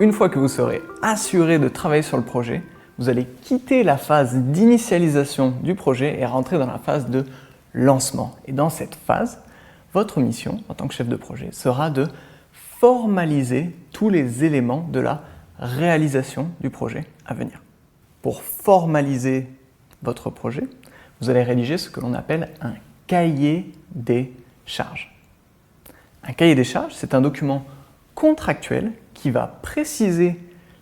Une fois que vous serez assuré de travailler sur le projet, vous allez quitter la phase d'initialisation du projet et rentrer dans la phase de lancement. Et dans cette phase, votre mission en tant que chef de projet sera de formaliser tous les éléments de la réalisation du projet à venir. Pour formaliser votre projet, vous allez rédiger ce que l'on appelle un cahier des charges. Un cahier des charges, c'est un document contractuel qui va préciser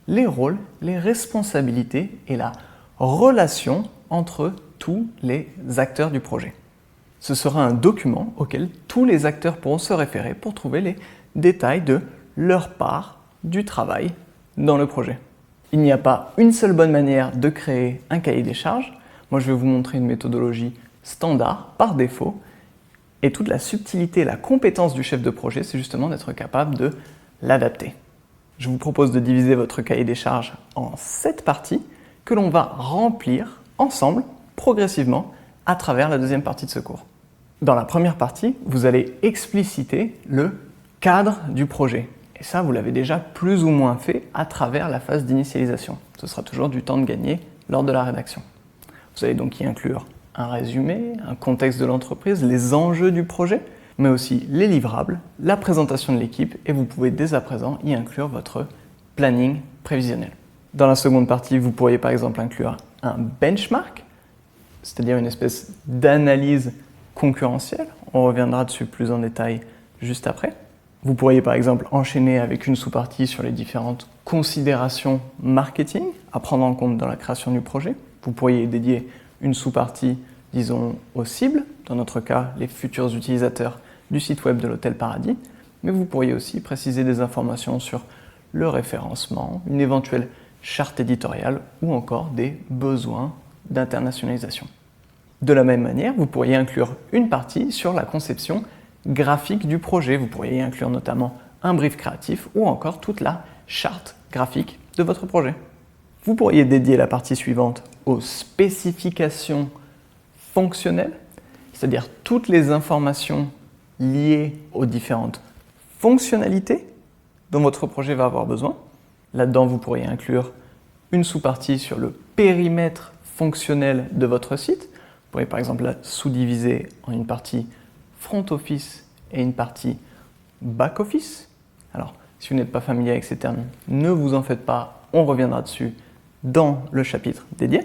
les rôles, les responsabilités et la relation entre tous les acteurs du projet. Ce sera un document auquel tous les acteurs pourront se référer pour trouver les détails de leur part du travail dans le projet. Il n'y a pas une seule bonne manière de créer un cahier des charges. Moi, je vais vous montrer une méthodologie standard, par défaut, et toute la subtilité et la compétence du chef de projet, c'est justement d'être capable de l'adapter. Je vous propose de diviser votre cahier des charges en 7 parties que l'on va remplir ensemble, progressivement, à travers la deuxième partie de ce cours. Dans la première partie, vous allez expliciter le cadre du projet. Et ça, vous l'avez déjà plus ou moins fait à travers la phase d'initialisation. Ce sera toujours du temps de gagner lors de la rédaction. Vous allez donc y inclure un résumé, un contexte de l'entreprise, les enjeux du projet, mais aussi les livrables, la présentation de l'équipe, et vous pouvez dès à présent y inclure votre planning prévisionnel. Dans la seconde partie, vous pourriez par exemple inclure un benchmark, c'est-à-dire une espèce d'analyse concurrentielle. On reviendra dessus plus en détail juste après. Vous pourriez par exemple enchaîner avec une sous-partie sur les différentes considérations marketing à prendre en compte dans la création du projet. Vous pourriez dédier une sous-partie, disons, aux cibles, dans notre cas, les futurs utilisateurs du site web de l'Hôtel Paradis, mais vous pourriez aussi préciser des informations sur le référencement, une éventuelle charte éditoriale ou encore des besoins d'internationalisation. De la même manière, vous pourriez inclure une partie sur la conception graphique du projet. Vous pourriez y inclure notamment un brief créatif ou encore toute la charte graphique de votre projet. Vous pourriez dédier la partie suivante aux spécifications fonctionnelles, c'est-à-dire toutes les informations liées aux différentes fonctionnalités dont votre projet va avoir besoin. Là-dedans, vous pourriez inclure une sous-partie sur le périmètre fonctionnel de votre site. Vous pourriez par exemple la sous-diviser en une partie front office et une partie back office. Alors, si vous n'êtes pas familier avec ces termes, ne vous en faites pas, on reviendra dessus dans le chapitre dédié.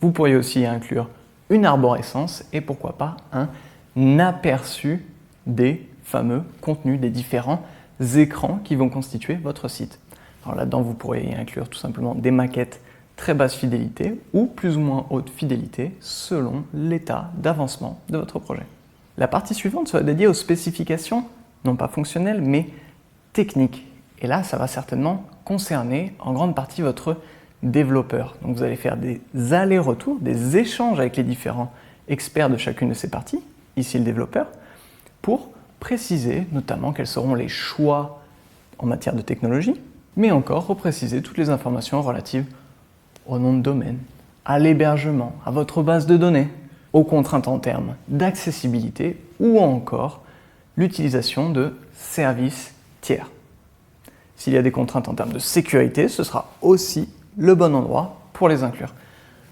Vous pourriez aussi inclure une arborescence et pourquoi pas un aperçu des fameux contenus, des différents écrans qui vont constituer votre site. Alors là-dedans, vous pourriez y inclure tout simplement des maquettes très basse fidélité ou plus ou moins haute fidélité selon l'état d'avancement de votre projet. La partie suivante sera dédiée aux spécifications, non pas fonctionnelles, mais techniques. Et là, ça va certainement concerner en grande partie votre développeur. Donc vous allez faire des allers-retours, des échanges avec les différents experts de chacune de ces parties, ici le développeur, pour préciser notamment quels seront les choix en matière de technologie, mais encore repréciser toutes les informations relatives au nom de domaine, à l'hébergement, à votre base de données, aux contraintes en termes d'accessibilité ou encore l'utilisation de services tiers. S'il y a des contraintes en termes de sécurité, ce sera aussi le bon endroit pour les inclure.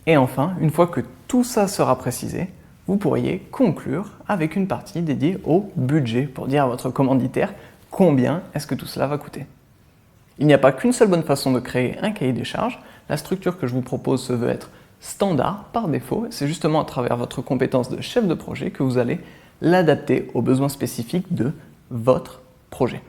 Et enfin, une fois que tout ça sera précisé, vous pourriez conclure avec une partie dédiée au budget pour dire à votre commanditaire combien est-ce que tout cela va coûter. Il n'y a pas qu'une seule bonne façon de créer un cahier des charges. La structure que je vous propose se veut être standard par défaut. C'est justement à travers votre compétence de chef de projet que vous allez l'adapter aux besoins spécifiques de votre projet.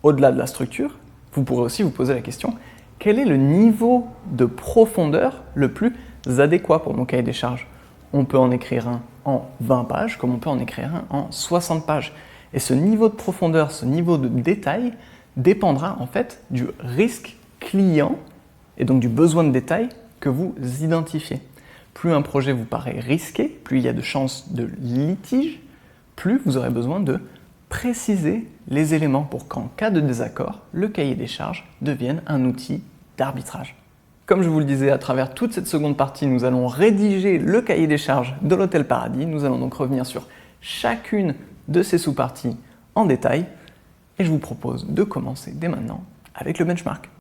Au-delà de la structure, vous pourrez aussi vous poser la question quel est le niveau de profondeur le plus adéquat pour mon cahier des charges? On peut en écrire un en 20 pages comme on peut en écrire un en 60 pages. Et ce niveau de profondeur, ce niveau de détail dépendra en fait du risque client et donc du besoin de détail que vous identifiez. Plus un projet vous paraît risqué, plus il y a de chances de litige, plus vous aurez besoin de préciser les éléments pour qu'en cas de désaccord, le cahier des charges devienne un outil d'arbitrage. Comme je vous le disais, à travers toute cette seconde partie, nous allons rédiger le cahier des charges de l'Hôtel Paradis. Nous allons donc revenir sur chacune de ces sous-parties en détail. Et je vous propose de commencer dès maintenant avec le benchmark.